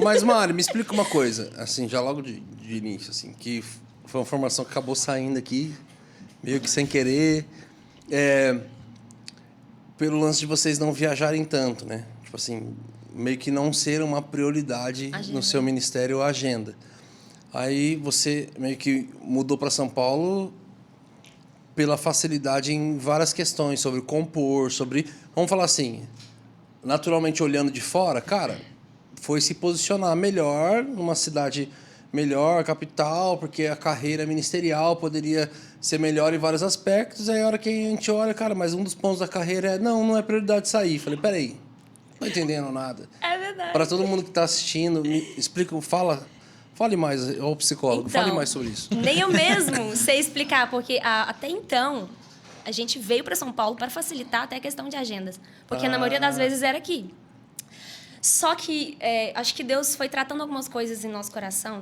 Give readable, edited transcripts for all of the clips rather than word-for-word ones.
Mas, Mário, me explica uma coisa, assim, já logo de início, assim, que foi uma informação que acabou saindo aqui, meio que sem querer, pelo lance de vocês não viajarem tanto, né? Tipo assim, meio que não ser uma prioridade no seu ministério a agenda. Aí você meio que mudou para São Paulo pela facilidade em várias questões, sobre compor, sobre... Vamos falar assim, naturalmente olhando de fora, cara, foi se posicionar melhor numa cidade melhor, capital, porque a carreira ministerial poderia ser melhor em vários aspectos. Aí a hora que a gente olha, cara, mas um dos pontos da carreira é não é prioridade sair. Falei, peraí, não tô entendendo nada. É verdade. Para todo mundo que está assistindo, me explica, fale mais, ô psicólogo, Então, fale mais sobre isso. Nem eu mesmo sei explicar, porque até então a gente veio para São Paulo para facilitar até a questão de agendas, porque na maioria das vezes era aqui. Só que acho que Deus foi tratando algumas coisas em nosso coração,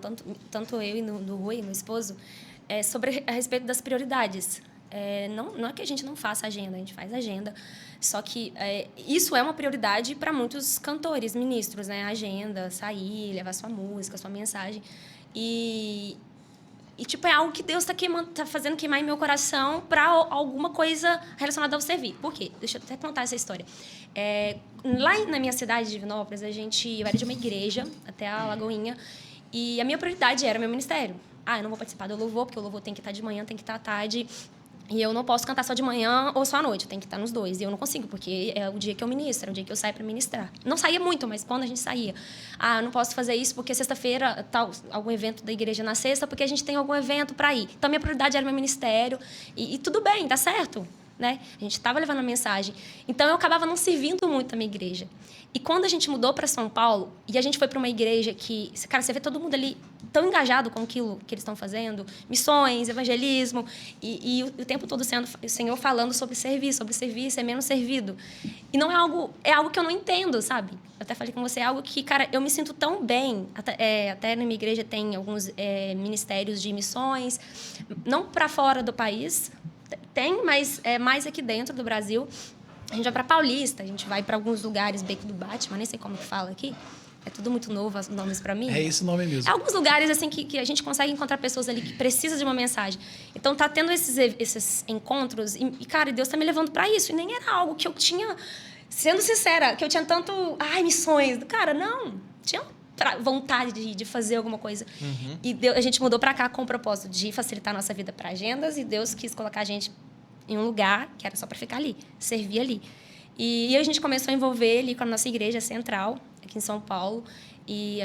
tanto eu e do Rui, meu esposo, a respeito das prioridades. Não é que a gente não faça agenda, a gente faz agenda. Só que isso é uma prioridade para muitos cantores, ministros, né? Agenda, sair, levar sua música, sua mensagem. E tipo, é algo que Deus tá fazendo queimar em meu coração para alguma coisa relacionada ao servir. Por quê? Deixa eu até contar essa história. Lá na minha cidade de Divinópolis, eu era de uma igreja, até a Lagoinha, e a minha prioridade era o meu ministério. Eu não vou participar do louvor, porque o louvor tem que estar de manhã, tem que estar à tarde. E eu não posso cantar só de manhã ou só à noite, eu tenho que estar nos dois. E eu não consigo, porque é o dia que eu ministro, é o dia que eu saio para ministrar. Não saía muito, mas quando a gente saía. Eu não posso fazer isso porque sexta-feira, algum evento da igreja na sexta, porque a gente tem algum evento para ir. Então, a minha prioridade era o meu ministério. E tudo bem, tá certo, né? A gente estava levando a mensagem. Então, eu acabava não servindo muito a minha igreja. E quando a gente mudou para São Paulo, e a gente foi para uma igreja que... Cara, você vê todo mundo ali tão engajado com aquilo que eles estão fazendo, missões, evangelismo, e o tempo todo o Senhor falando sobre servir, ser menos servido. E não é algo que eu não entendo, sabe? Eu até falei com você, é algo que, cara, eu me sinto tão bem. Até na minha igreja tem alguns ministérios de missões, não para fora do país, tem, mas é mais aqui dentro do Brasil. A gente vai para Paulista, a gente vai para alguns lugares, Beco do Batman, nem sei como que fala aqui. É tudo muito novo, os nomes para mim. É esse nome mesmo. Alguns lugares assim que a gente consegue encontrar pessoas ali que precisam de uma mensagem. Então, tá tendo esses encontros e cara, Deus tá me levando para isso. E nem era algo que eu tinha, sendo sincera, que eu tinha tanto... missões. Cara, não. Tinha vontade de fazer alguma coisa. Uhum. E a gente mudou para cá com o propósito de facilitar a nossa vida para agendas e Deus quis colocar a gente em um lugar que era só para ficar ali, servir ali. E a gente começou a envolver ali com a nossa igreja central, aqui em São Paulo, e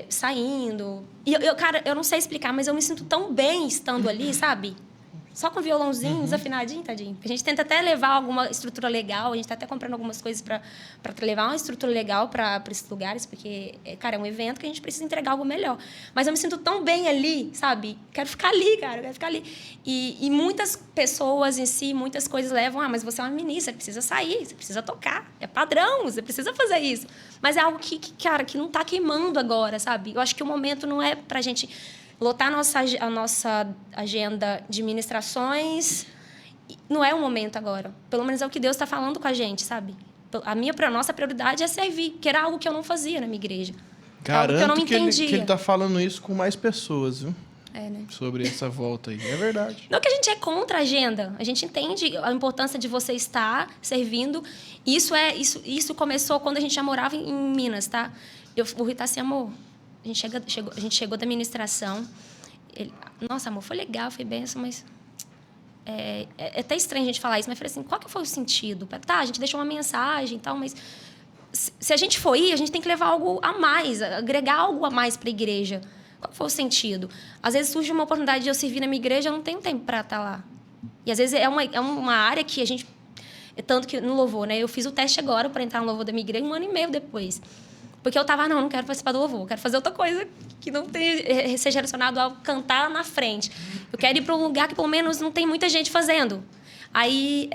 saindo. E, cara, eu não sei explicar, mas eu me sinto tão bem estando ali, sabe? Só com violãozinho, desafinadinho, tadinho. A gente tenta até levar alguma estrutura legal, a gente está até comprando algumas coisas para levar uma estrutura legal para esses lugares, porque, cara, é um evento que a gente precisa entregar algo melhor. Mas eu me sinto tão bem ali, sabe? Quero ficar ali, cara, quero ficar ali. E muitas pessoas em si, muitas coisas levam, mas você é uma ministra, você precisa sair, você precisa tocar, é padrão, você precisa fazer isso. Mas é algo cara, que não está queimando agora, sabe? Eu acho que o momento não é para a gente... lotar a nossa agenda de ministrações não é o momento agora. Pelo menos é o que Deus está falando com a gente, sabe? A nossa prioridade é servir, que era algo que eu não fazia na minha igreja. Garanto algo que eu não entendia. Que ele está falando isso com mais pessoas, viu? Né? Sobre essa volta aí. É verdade. Não que a gente é contra a agenda. A gente entende a importância de você estar servindo. Isso começou quando a gente já morava em Minas, tá? O Rui tá assim, amor... A gente chegou da ministração. Nossa, amor, foi legal, foi benção, mas... É até estranho a gente falar isso, mas eu falei assim, qual que foi o sentido? Tá, a gente deixou uma mensagem e tal, mas... Se a gente for ir, a gente tem que levar algo a mais, agregar algo a mais para a igreja. Qual que foi o sentido? Às vezes surge uma oportunidade de eu servir na minha igreja, eu não tenho tempo para estar lá. E às vezes é uma área que a gente... Tanto que no louvor, né? Eu fiz o teste agora para entrar no louvor da minha igreja 1 ano e meio depois. Porque eu estava, não quero participar do louvor, quero fazer outra coisa que não seja relacionado ao cantar na frente. Eu quero ir para um lugar que, pelo menos, não tem muita gente fazendo. Aí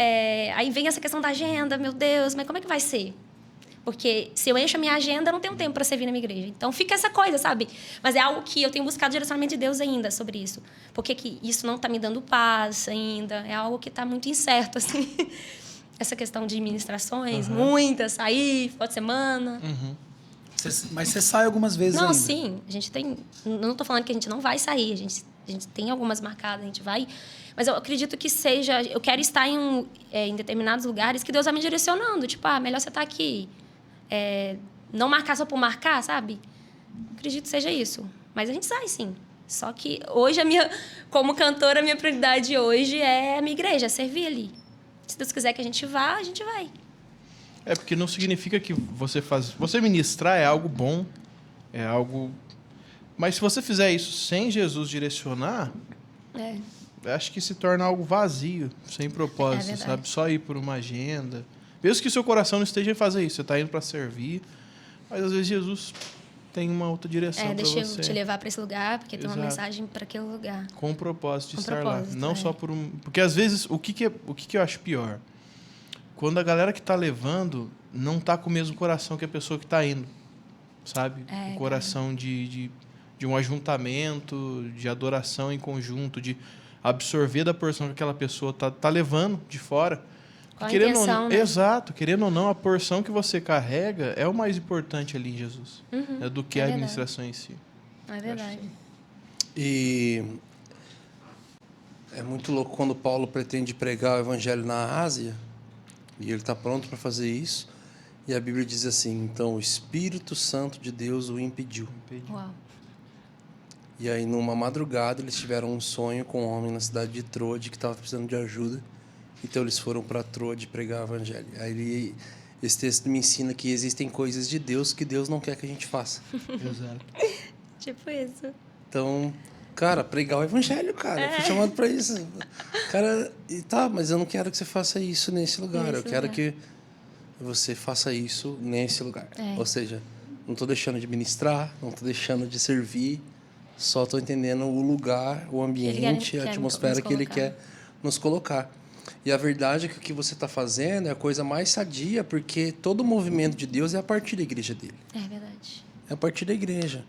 vem essa questão da agenda, meu Deus, mas como é que vai ser? Porque se eu encho a minha agenda, eu não tenho tempo para servir na minha igreja. Então, fica essa coisa, sabe? Mas é algo que eu tenho buscado direcionamento de Deus ainda sobre isso. Porque que isso não está me dando paz ainda. É algo que está muito incerto, assim. Essa questão de ministrações, muitas, sair, final de semana... Mas você sai algumas vezes Não, ainda. sim. A gente tem... Não estou falando que a gente não vai sair. A gente tem algumas marcadas, a gente vai... Mas eu acredito que seja... Eu quero estar em determinados lugares que Deus vai me direcionando. Tipo, melhor você estar aqui. Não marcar só por marcar, sabe? Acredito que seja isso. Mas a gente sai, sim. Só que hoje, como cantora, a minha prioridade hoje é a minha igreja, é servir ali. Se Deus quiser que a gente vá, a gente vai. Porque não significa que você ministrar é algo bom, é algo... Mas se você fizer isso sem Jesus direcionar, acho que se torna algo vazio, sem propósito, sabe? Só ir por uma agenda. Mesmo que o seu coração não esteja em fazer isso, você está indo para servir, mas às vezes Jesus tem uma outra direção para você. Deixa eu te levar para esse lugar, porque tem uma mensagem para aquele lugar. Com o propósito de estar lá. Não só por um... Porque às vezes, o que eu acho pior? Quando a galera que está levando não está com o mesmo coração que a pessoa que está indo, sabe? O coração de um ajuntamento, de adoração em conjunto, de absorver da porção que aquela pessoa tá levando de fora. Qual a intenção, né? Exato. Querendo ou não, a porção que você carrega é o mais importante ali em Jesus, do que a administração em si. É verdade. E é muito louco quando Paulo pretende pregar o evangelho na Ásia, e ele está pronto para fazer isso, e a Bíblia diz assim: então o Espírito Santo de Deus o impediu. Uau. E aí, numa madrugada, eles tiveram um sonho com um homem na cidade de Troade que estava precisando de ajuda. Então, eles foram para Troade pregar o evangelho. Aí, esse texto me ensina que existem coisas de Deus que Deus não quer que a gente faça. Exato. Tipo isso. Então, cara, pregar o evangelho, cara. Eu fui chamado para isso. Cara, mas eu não quero que você faça isso nesse lugar. Eu quero que você faça isso nesse lugar. Ou seja, não estou deixando de ministrar, não estou deixando de servir, só estou entendendo o lugar, o ambiente, a atmosfera que ele quer nos colocar. E a verdade é que o que você está fazendo é a coisa mais sadia, porque todo o movimento de Deus é a partir da igreja dele. É verdade. É a partir da igreja.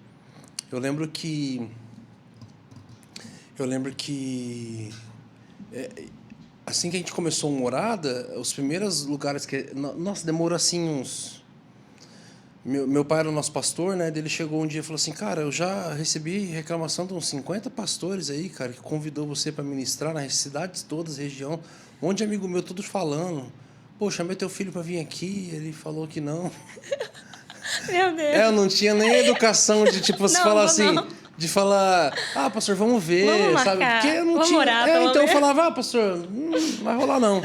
Eu lembro que assim que a gente começou a morada, os primeiros lugares que... Nossa, demorou assim uns... Meu pai era o nosso pastor, né? Ele chegou um dia e falou assim: cara, eu já recebi reclamação de uns 50 pastores aí, cara, que convidou você para ministrar nas cidades todas, região. Um monte de amigo meu, todos falando. Pô, chamei teu filho para vir aqui. Ele falou que não. Meu Deus. Eu não tinha nem educação de, tipo, você falar assim... De falar, pastor, vamos ver, vamos sabe? Marcar. Porque eu não vamos tinha. Orar, então eu falava, pastor, não vai rolar não.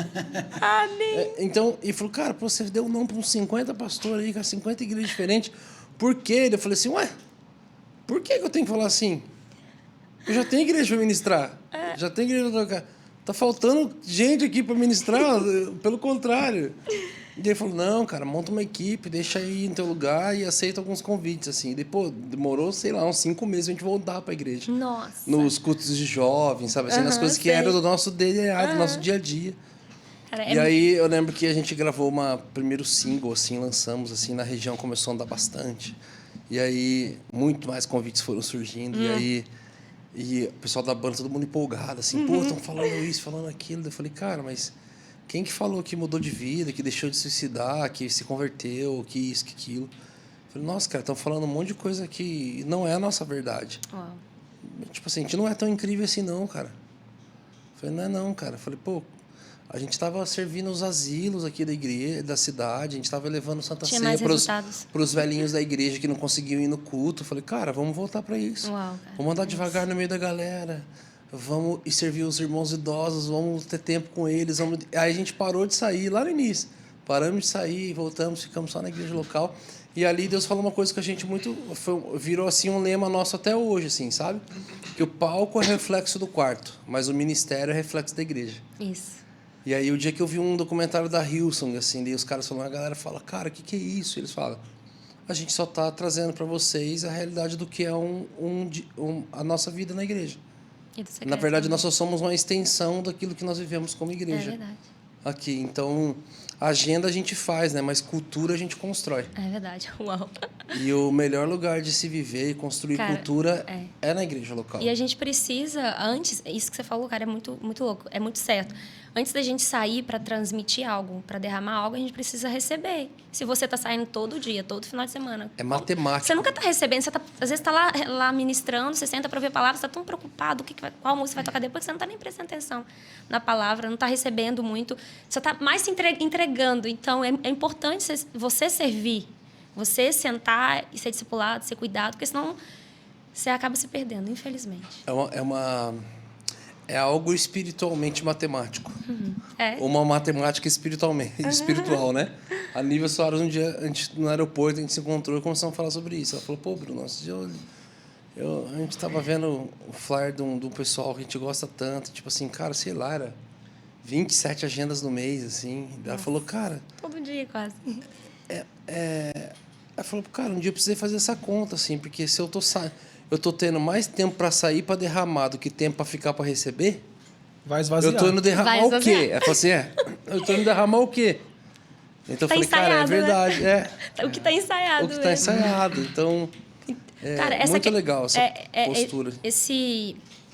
Nem. Então, e falou, cara, você deu não para uns 50 pastores aí, com 50 igrejas diferentes. Por quê? Eu falei assim, por que eu tenho que falar assim? Eu já tenho igreja para ministrar. Já tenho igreja para tocar. Tá faltando gente aqui para ministrar, pelo contrário. E ele falou, não, cara, monta uma equipe, deixa aí no teu lugar e aceita alguns convites, assim. E depois, demorou, sei lá, uns 5 meses a gente voltar para a igreja. Nossa. Nos cultos de jovens, sabe? Assim, nas coisas que eram do nosso DNA, do nosso dia a dia. Cara, e aí, eu lembro que a gente gravou primeiro single, assim, lançamos, assim, na região começou a andar bastante. E aí, muito mais convites foram surgindo. E o pessoal da banda, todo mundo empolgado, assim, pô, estão falando isso, falando aquilo. Eu falei, cara, mas... Quem que falou que mudou de vida, que deixou de se suicidar, que se converteu, que isso, que aquilo? Eu falei, nossa, cara, estão falando um monte de coisa que não é a nossa verdade. Uau. Tipo assim, a gente não é tão incrível assim não, cara. Eu falei, não é não, cara. Eu falei, pô, a gente estava servindo os asilos aqui da igreja, da cidade, a gente estava levando Santa Ceia para os velhinhos da igreja que não conseguiam ir no culto. Eu falei, cara, vamos voltar para isso. Uau, cara. Vamos andar devagar no meio da galera. Vamos e servir os irmãos idosos, vamos ter tempo com eles. Aí a gente parou de sair lá no início. Paramos de sair, voltamos, ficamos só na igreja local. E ali Deus falou uma coisa que a gente virou assim um lema nosso até hoje, assim, sabe? Que o palco é reflexo do quarto, mas o ministério é reflexo da igreja. Isso. E aí o dia que eu vi um documentário da Hillsong, assim, daí os caras falam, a galera fala, cara, o que é isso? E eles falam, a gente só está trazendo para vocês a realidade do que é a nossa vida na igreja. Na verdade, nós só somos uma extensão daquilo que nós vivemos como igreja. É verdade. Aqui. Então, agenda a gente faz, né? Mas cultura a gente constrói. É verdade. Uau. E o melhor lugar de se viver e construir cultura é na igreja local. E a gente precisa, antes... Isso que você falou, cara, é muito, muito louco. É muito certo. Antes da gente sair para transmitir algo, para derramar algo, a gente precisa receber. Se você está saindo todo dia, todo final de semana... É matemática. Você nunca está recebendo. Você às vezes está lá ministrando, você senta para ouvir a palavra, você está tão preocupado, qual música vai tocar depois, que você não está nem prestando atenção na palavra, não está recebendo muito. Você está mais se entregando. Então, é importante você servir, você sentar e ser discipulado, ser cuidado, porque senão você acaba se perdendo, infelizmente. É algo espiritualmente matemático. É. Uma matemática espiritual, né? A Nívia Soares, um dia, no aeroporto, a gente se encontrou e começamos a falar sobre isso. Ela falou, pô, Bruno, a gente estava vendo o flyer de um pessoal que a gente gosta tanto. Tipo assim, cara, sei lá, era 27 agendas no mês, assim. Ela falou, cara... Todo dia, quase. Ela falou, cara, um dia eu precisei fazer essa conta, assim, porque se eu tô tendo mais tempo para sair para derramar do que tempo para ficar para receber, vai esvaziar. Eu tô indo derramar o quê? Ela falou assim, eu tô indo derramar o quê? Então eu falei, cara, é verdade. Né? O que tá ensaiado. O que tá ensaiado. Então, cara, muito legal essa postura.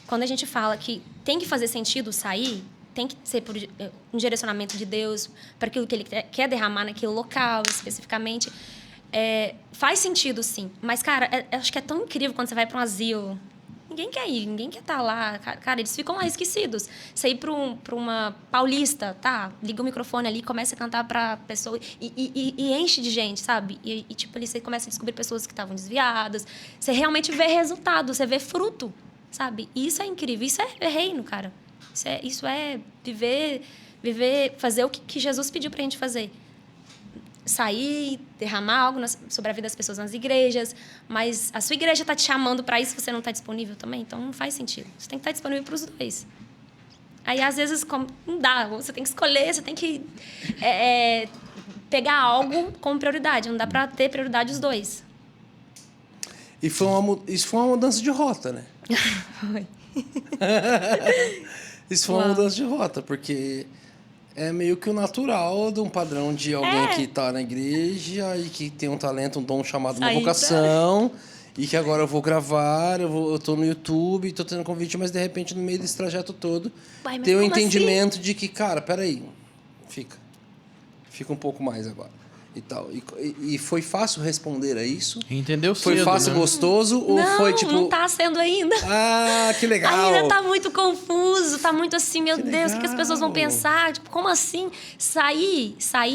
Quando a gente fala que tem que fazer sentido sair, tem que ser por um direcionamento de Deus para aquilo que Ele quer derramar naquele local, especificamente. Faz sentido, sim. Mas, cara, acho que é tão incrível quando você vai para um asilo. Ninguém quer ir, ninguém quer estar lá. Cara, eles ficam lá esquecidos. Você ir para uma paulista, tá? Liga o microfone ali, começa a cantar para pessoa e enche de gente, sabe? E tipo, ali você começa a descobrir pessoas que estavam desviadas. Você realmente vê resultado, você vê fruto, sabe? E isso é incrível. Isso é reino, cara. Isso é viver, fazer o que Jesus pediu para a gente fazer. Sair, derramar algo sobre a vida das pessoas nas igrejas, mas a sua igreja está te chamando para isso, você não está disponível também, então não faz sentido. Você tem que estar disponível para os dois. Aí, às vezes, não dá, você tem que escolher, você tem que pegar algo como prioridade, não dá para ter prioridade os dois. E isso foi uma mudança de rota, né? Foi. Isso foi uma mudança de rota, porque... É meio que o natural de um padrão de alguém que está na igreja e que tem um talento, um dom chamado uma vocação, e que agora eu vou gravar, eu tô no YouTube, estou tendo convite, mas de repente no meio desse trajeto todo tem um entendimento de que, cara, peraí, fica um pouco mais agora. E tal. E foi fácil responder a isso? Entendeu? Foi cedo, fácil, né? gostoso? Ou foi tipo... Não tá sendo ainda. Ah, que legal! Ainda tá muito confuso, tá muito assim, meu Deus, o que as pessoas vão pensar? Tipo, como assim? Sair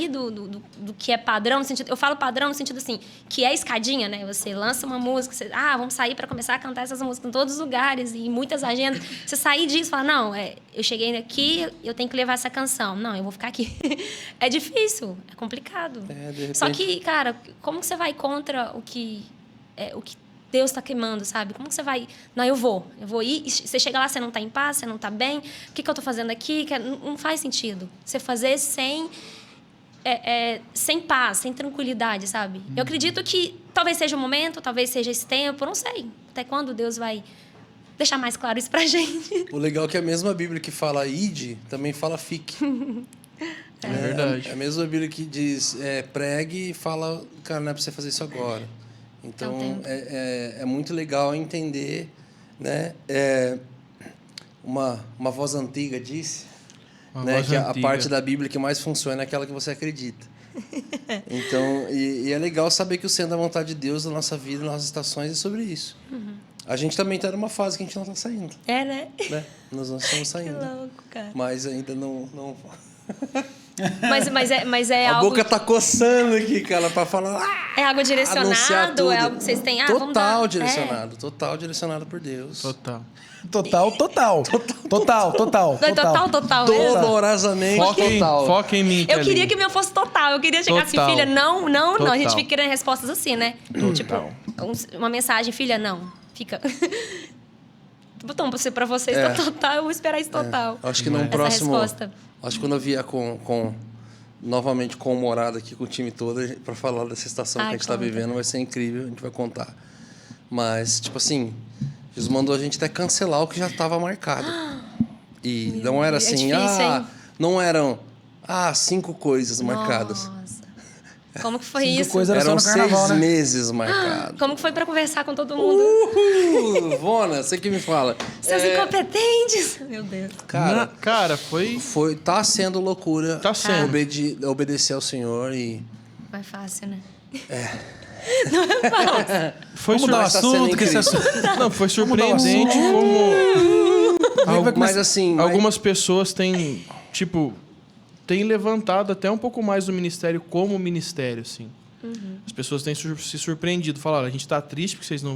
do que é padrão, no sentido... Eu falo padrão no sentido assim, que é escadinha, né? Você lança uma música, vamos sair para começar a cantar essas músicas em todos os lugares e em muitas agendas. Você sair disso e falar, não, eu cheguei aqui, eu tenho que levar essa canção. Não, eu vou ficar aqui. É difícil, é complicado. Repente... Só que, cara, como que você vai contra o que Deus está queimando, sabe? Como que você vai... Não, eu vou ir. E você chega lá, você não está em paz, você não está bem. O que eu estou fazendo aqui? Não faz sentido. Você fazer sem paz, sem tranquilidade, sabe? Eu acredito que talvez seja o momento, talvez seja esse tempo, eu não sei. Até quando Deus vai deixar mais claro isso pra gente. O legal é que a mesma Bíblia que fala ide, também fala fique. É verdade. A mesma Bíblia que diz pregue e fala, cara, não é para você fazer isso agora. Então, é muito legal entender, né? Uma voz antiga disse, né, que a parte da Bíblia que mais funciona é aquela que você acredita. Então, e é legal saber que o centro da vontade de Deus na nossa vida, nas nossas estações, é sobre isso. Uhum. A gente também está numa fase que a gente não está saindo. Né? Nós não estamos saindo. Que louco, cara. Mas ainda não... Mas é algo... A boca tá coçando aqui, cara, para falar... É algo direcionado? É algo que vocês têm... Total direcionado. Total direcionado por Deus. Total. Dolorosamente total. Foca em mim, Eu queria que o meu fosse total. Eu queria chegar assim, filha, não. A gente fica querendo respostas assim, né? Tipo, uma mensagem, filha, não. Fica... Então, pra vocês tá total, eu vou esperar isso total. Acho que no próximo... Resposta. Acho que quando eu vier novamente com o Morada aqui, com o time todo, para falar dessa estação que a gente está vivendo, vai ser incrível, a gente vai contar. Mas, tipo assim, Jesus mandou a gente até cancelar o que já estava marcado. E não era assim, difícil, não eram 5 coisas marcadas. Nossa. Como que foi 5 isso? coisas era Eram só no carnaval, 6 né? meses marcados. Como que foi pra conversar com todo mundo? Vona, você que me fala. Seus incompetentes! Meu Deus. Cara, foi... Tá sendo loucura. Tá sendo. Obedecer ao Senhor e... Não é fácil, né? Foi Vamos dar um Mas tá sendo assunto, que esse incrível. assunto... Não, foi surpreendente como... Mas assim... Algumas pessoas têm, tipo... Têm levantado até um pouco mais do ministério como ministério, assim. As pessoas têm se surpreendido. Falaram, a gente está triste porque vocês não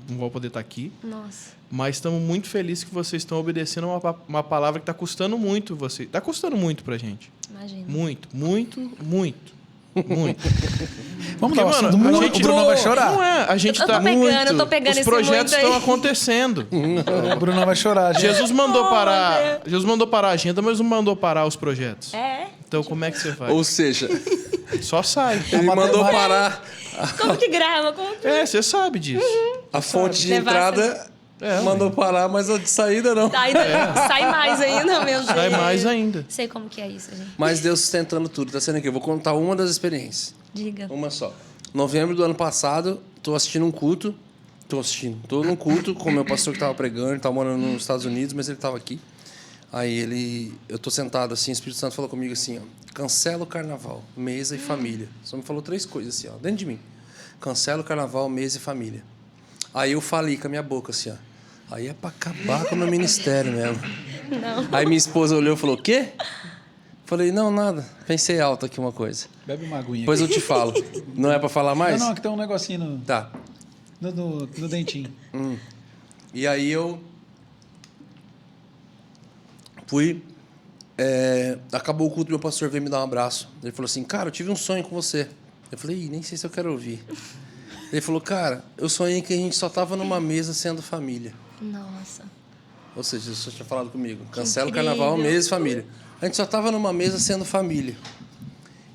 vão poder estar aqui. Nossa. Mas estamos muito felizes que vocês estão obedecendo uma palavra que está custando muito você. Está custando muito pra gente. Imagina. Muito, muito, muito. Muito. Vamos dar um mano, assunto muito. a gente O Bruno vai chorar. Não é, a gente Eu tá tô pegando Os esse projetos muito aí. estão acontecendo. O Bruno vai chorar. gente. Jesus mandou Oh, parar. meu Deus. Jesus mandou parar a agenda, mas não mandou parar os projetos. É? Então como é que você faz? Ou seja, Só sai. ele mandou matemática- parar Como que grava? Como que... Você sabe disso. a fonte de Levar entrada, mandou parar, mas a de saída não. Ainda sai mais ainda, meu Deus. Sai mais ainda. Sei como que é isso, gente. Mas Deus sustentando tudo. Tá sendo aqui. Eu vou contar uma das experiências. Diga. Uma só. Novembro do ano passado, tô assistindo um culto. Tô num culto com o meu pastor que tava pregando. Ele tava morando nos Estados Unidos, mas ele tava aqui. Aí eu tô sentado assim, o Espírito Santo falou comigo assim, ó. Cancela o carnaval, mesa e família. Só me falou 3 coisas assim, ó, dentro de mim. Cancela o carnaval, mesa e família. Aí eu falei com a minha boca assim, ó. Aí é pra acabar com o meu ministério mesmo. Não. Aí minha esposa olhou e falou, o quê? Falei, não, nada. Pensei alto aqui uma coisa. Bebe uma aguinha. Depois eu te falo. Não é pra falar mais? Não, aqui tem um negocinho no, Tá. no dentinho. E aí eu fui... acabou o culto, meu pastor veio me dar um abraço. Ele falou assim, cara, eu tive um sonho com você. Eu falei, nem sei se eu quero ouvir. Ele falou, cara, eu sonhei que a gente só tava numa mesa sendo família. Nossa. Ou seja, Jesus tinha falado comigo. Cancela o incrível. carnaval, mesa e família. A gente só tava numa mesa sendo família.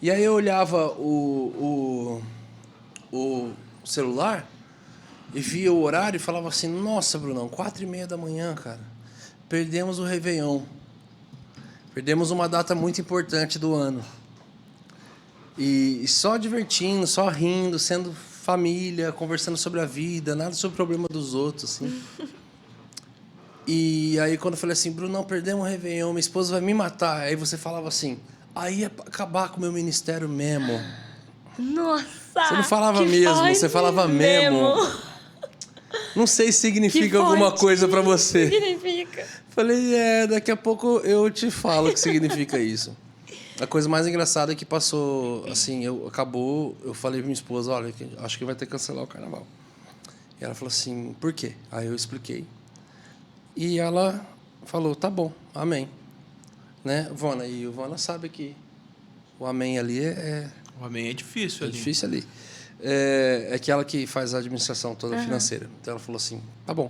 E aí eu olhava o celular e via o horário e falava assim, nossa, Brunão, 4h30 da manhã, cara. Perdemos o Réveillon. Perdemos uma data muito importante do ano. E só divertindo, só rindo, sendo família, conversando sobre a vida, nada sobre o problema dos outros, assim. E aí quando eu falei assim, Brunão, perdemos o Réveillon, minha esposa vai me matar. Aí você falava assim, aí é pra acabar com o meu ministério mesmo. Nossa. Você não falava que mesmo, forte você falava mesmo. Não sei se significa alguma forte. coisa pra você. Significa. Falei, daqui a pouco eu te falo o que significa isso. A coisa mais engraçada é que passou, assim, eu falei pra minha esposa, olha, acho que vai ter que cancelar o carnaval. E ela falou assim, por quê? Aí eu expliquei. E ela falou, tá bom, amém. Né, Vona? E o Vona sabe que o amém ali O amém é difícil ali. difícil ali. É aquela que faz a administração toda financeira. Então ela falou assim, tá bom.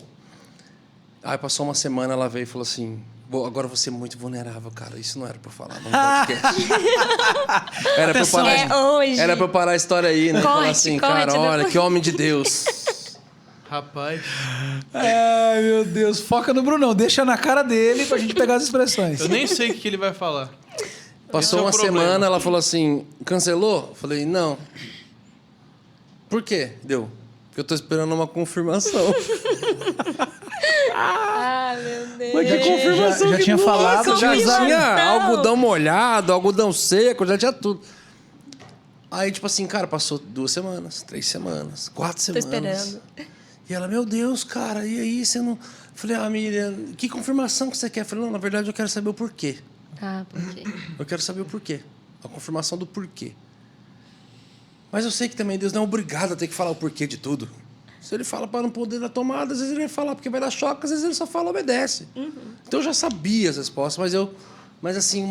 Aí passou uma semana, ela veio e falou assim, agora você é muito vulnerável, cara. Isso não era pra falar no podcast. Era pra eu parar, É hoje. era pra eu parar a história aí, né? Corte, Falar assim, corte cara, olha, depois. que homem de Deus. Rapaz, Ai, meu Deus. Foca no Brunão. Deixa na cara dele pra gente pegar as expressões. eu nem sei o que ele vai falar. Passou Esse é o uma problema. semana, ela falou assim, cancelou? Eu falei, não. Por quê? Deu. Porque eu tô esperando uma confirmação. Ah, meu Deus. Mas que confirmação já que tinha boa, falado, já confirmação. tinha algodão molhado, algodão seco, já tinha tudo. Aí, tipo assim, cara, passou 2 semanas, 3 semanas, 4 semanas. esperando. E ela, meu Deus, cara, e aí você não... Falei, Miriam, que confirmação que você quer? Falei, não, na verdade eu quero saber o porquê. Ah, por quê? Eu quero saber o porquê. A confirmação do porquê. Mas eu sei que também Deus não é obrigado a ter que falar o porquê de tudo. Se ele fala para não poder dar tomada, às vezes ele vai falar porque vai dar choque, às vezes ele só fala obedece. Então eu já sabia as respostas, mas assim,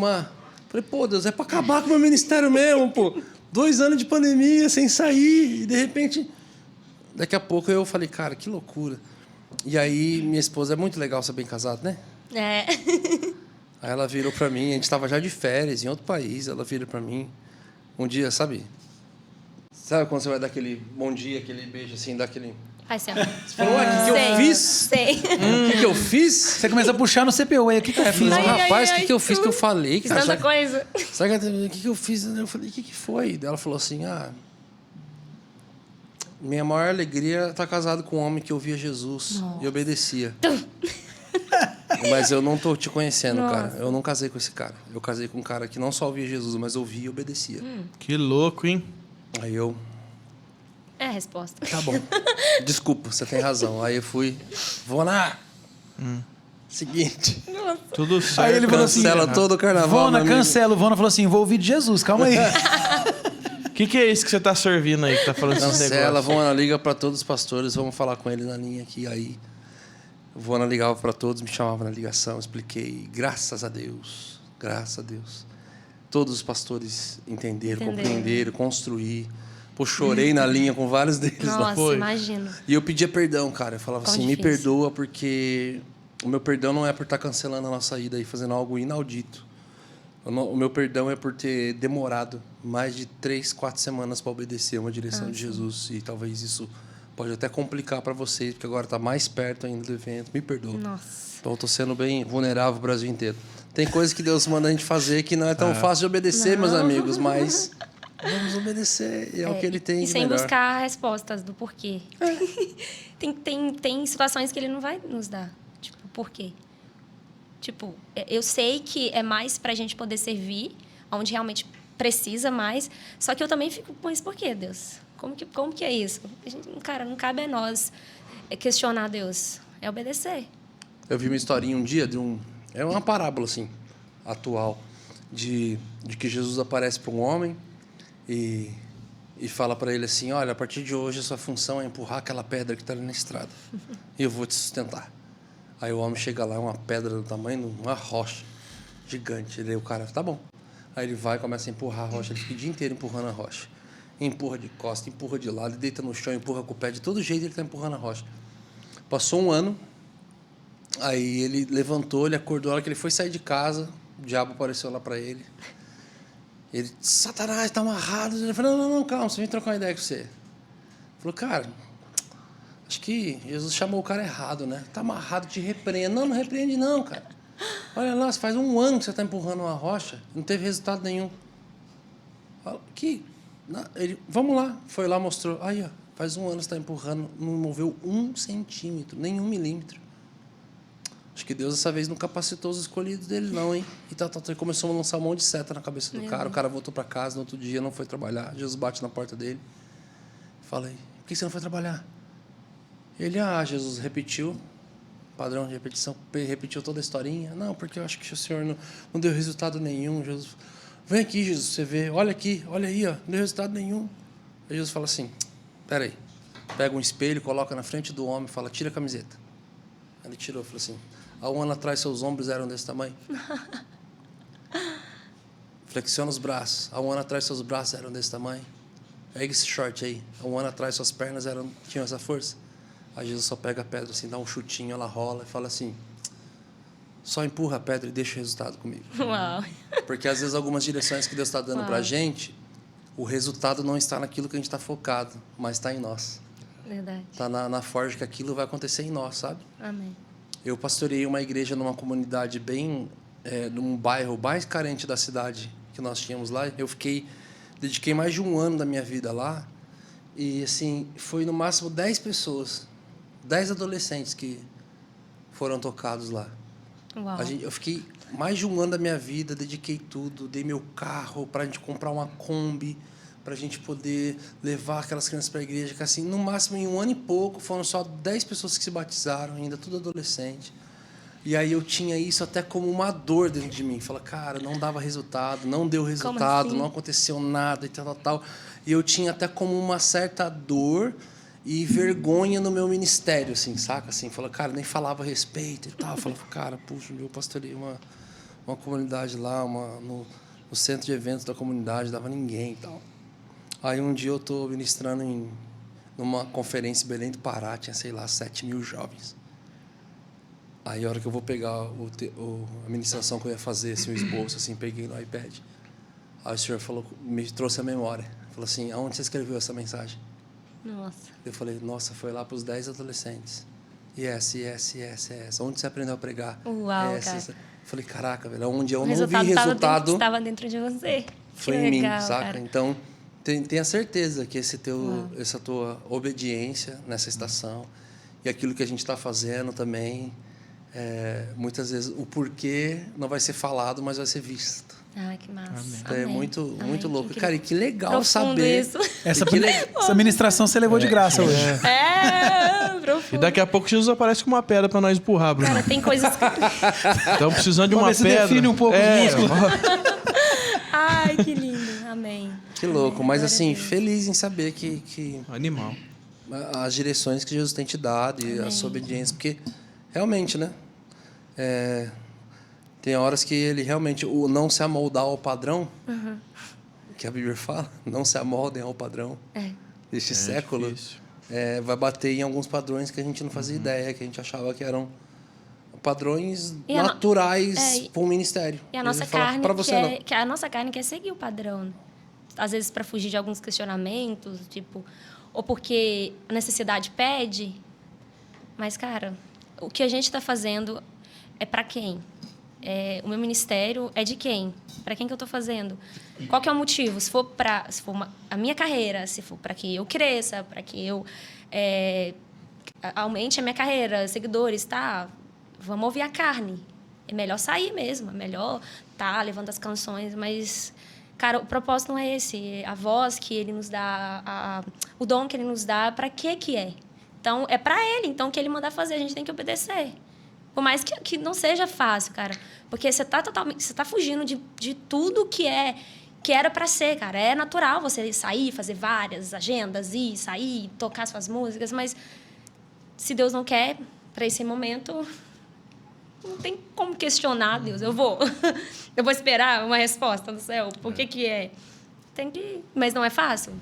falei, pô, Deus, é para acabar com o meu ministério mesmo, pô. 2 anos de pandemia, sem sair, e de repente... Daqui a pouco eu falei, cara, que loucura. E aí minha esposa, é muito legal ser bem casado, né? É. Aí ela virou pra mim, a gente tava já de férias em outro país, ela vira pra mim um dia, sabe? Sabe quando você vai dar aquele bom dia, aquele beijo assim, dá aquele... Faz assim, ó. Você falou, ué, o que eu fiz? Sei. O que eu fiz? Você começa a puxar no CPU aí, o que eu fiz? Não, Ai, ai, rapaz, o ai, que eu fiz que eu falei, Fiz cara? tanta coisa. Sabe o que eu fiz? Eu falei, o que foi? Daí ela falou assim, minha maior alegria é estar casado com um homem que ouvia Jesus e obedecia. Mas eu não tô te conhecendo, cara. Eu não casei com esse cara. Eu casei com um cara que não só ouvia Jesus, mas ouvia e obedecia. Que louco, hein? Aí eu... É a resposta. Tá bom. Desculpa, você tem razão. Aí eu fui... Vona! Seguinte. Tudo certo. Aí ele falou assim, Cancela todo o carnaval, Vona, meu amigo. cancela. O Vona falou assim, vou ouvir de Jesus, calma aí. O que é isso que você tá servindo aí, que tá falando esses Cancela, negócios? Vona, liga pra todos os pastores. Vamos falar com ele na linha aqui. Aí... Vona ligava para todos, me chamava na ligação, expliquei. Graças a Deus. Todos os pastores entenderam, compreenderam, construir. Pô, chorei na linha com vários deles lá. Nossa, imagino. E eu pedia perdão, cara. Eu falava assim, me difícil. perdoa, porque o meu perdão não é por estar cancelando a nossa ida e fazendo algo inaudito. O meu perdão é por ter demorado mais de 3, 4 semanas para obedecer uma direção de Jesus. E talvez isso pode até complicar para vocês, porque agora está mais perto ainda do evento. Me perdoa. Nossa. Então, eu estou sendo bem vulnerável o Brasil inteiro. Tem coisas que Deus manda a gente fazer que não é tão fácil de obedecer, meus amigos, mas vamos obedecer. É o que Ele tem E de sem melhor. buscar respostas do porquê. Tem situações que Ele não vai nos dar. Tipo, por quê? Tipo, eu sei que é mais pra gente poder servir, onde realmente precisa mais, só que eu também fico, mas por quê, Deus? Como que é isso? Cara, não cabe a nós questionar Deus. É obedecer. Eu vi uma historinha um dia é uma parábola assim, atual, de que Jesus aparece para um homem e fala para ele assim, olha, a partir de hoje a sua função é empurrar aquela pedra que está ali na estrada e eu vou te sustentar. Aí o homem chega lá, é uma pedra do tamanho de uma rocha gigante. O cara, tá bom. Aí ele vai e começa a empurrar a rocha, ele fica o dia inteiro empurrando a rocha. Empurra de costa, empurra de lado, deita no chão, empurra com o pé, de todo jeito ele está empurrando a rocha. Passou um ano, aí ele levantou, ele acordou, a hora que ele foi sair de casa, o diabo apareceu lá para ele. Ele, Satanás, está amarrado. Ele falou, não, calma, você vem trocar uma ideia com você. Ele falou, cara, acho que Jesus chamou o cara errado, né? Está amarrado, te repreende. Não repreende não, cara. Olha lá, faz um ano que você está empurrando uma rocha, não teve resultado nenhum. Vamos lá. Foi lá, mostrou. Aí, ó, faz um ano que você está empurrando, não moveu 1 centímetro, nem 1 milímetro. Acho que Deus, dessa vez, não capacitou os escolhidos dele, não, hein? E começou a lançar um monte de seta na cabeça do cara. O cara voltou para casa no outro dia, não foi trabalhar. Jesus bate na porta dele. Falei, por que você não foi trabalhar? Ele, Jesus repetiu, padrão de repetição, repetiu toda a historinha. Não, porque eu acho que o Senhor não deu resultado nenhum. Jesus, vem aqui, Jesus, você vê, olha aqui, olha aí, ó, não deu resultado nenhum. Aí Jesus fala assim, peraí, pega um espelho, coloca na frente do homem e fala, tira a camiseta. Ele tirou, falou assim, há um ano atrás seus ombros eram desse tamanho. Flexiona os braços, há um ano atrás seus braços eram desse tamanho. Pega esse short aí, há um ano atrás suas pernas tinham essa força. Aí Jesus só pega a pedra assim, dá um chutinho, ela rola e fala assim, só empurra a pedra e deixa o resultado comigo. Uau. Porque às vezes algumas direções que Deus está dando para a gente, o resultado não está naquilo que a gente está focado, mas está em nós. Verdade. Está na forja que aquilo vai acontecer em nós, sabe? Amém. Eu pastoreei uma igreja numa comunidade num bairro mais carente da cidade que nós tínhamos lá. Dediquei mais de um ano da minha vida lá. E, assim, foi no máximo 10 pessoas, 10 adolescentes que foram tocados lá. Uau. Eu fiquei mais de um ano da minha vida, dediquei tudo, dei meu carro para a gente comprar uma Kombi, para a gente poder levar aquelas crianças para a igreja, que assim, no máximo em um ano e pouco, foram só 10 pessoas que se batizaram, ainda tudo adolescente. E aí eu tinha isso até como uma dor dentro de mim. Falei, cara, não dava resultado, não deu resultado, assim? não aconteceu nada e tal. E eu tinha até como uma certa dor e vergonha no meu ministério, assim, saca? Assim, falei, cara, nem falava a respeito e tal. Falei, cara, puxa, eu pastorei uma comunidade lá, no centro de eventos da comunidade, dava ninguém e tal. Aí um dia eu estou ministrando numa conferência em Belém do Pará, tinha, sei lá, 7.000 jovens. Aí a hora que eu vou pegar a ministração que eu ia fazer, assim, o esboço, assim, peguei no iPad. Aí o senhor me trouxe a memória. Falou assim, aonde você escreveu essa mensagem? Nossa. Eu falei, nossa, foi lá para os 10 adolescentes. Yes. Onde você aprendeu a pregar? Uau, cara. Eu falei, caraca, velho, onde eu O não vi resultado resultado... estava dentro de você. Foi Que em legal, mim, saca? cara. Então, tenha certeza que essa tua obediência nessa estação e aquilo que a gente está fazendo também, muitas vezes o porquê não vai ser falado, mas vai ser visto. Ai, que massa. É Amém. muito Amém. louco. Cara, e que legal Profundo saber. isso. Essa ministração você levou de graça hoje. Profundo. E daqui a pouco Jesus aparece com uma pedra pra nós empurrar, Bruno. Cara, tem coisas que... Estamos precisando de uma Vamos ver se pedra. define um pouco os músculos. Ai, que lindo. Amém. Que louco. Amém. Mas Glória assim, a Deus. feliz em saber que Animal. as direções que Jesus tem te dado e a sua obediência. Porque, realmente, né? Tem horas que ele realmente... O não se amoldar ao padrão, que a Bíblia fala, não se amoldem ao padrão deste século, vai bater em alguns padrões que a gente não fazia ideia, que a gente achava que eram padrões naturais para o ministério. E a nossa carne a nossa carne quer seguir o padrão. Às vezes para fugir de alguns questionamentos, tipo, ou porque a necessidade pede. Mas, cara, o que a gente está fazendo é para quem? O meu ministério é de quem? Para quem que eu estou fazendo? Qual que é o motivo? Se for a minha carreira, se for para que eu cresça, para que eu aumente a minha carreira, seguidores, tá? Vamos ouvir a carne. É melhor sair mesmo, é melhor tá levando as canções, mas, cara, o propósito não é esse. A voz que ele nos dá, o dom que ele nos dá, para que é? Então, é para ele. Então, o que ele mandar fazer, a gente tem que obedecer. Por mais que não seja fácil, cara. Porque você tá fugindo de tudo que era para ser, cara. É natural você sair, fazer várias agendas, sair, tocar suas músicas, mas se Deus não quer para esse momento, não tem como questionar Deus. Eu vou esperar uma resposta do céu. Por que é? Mas não é fácil.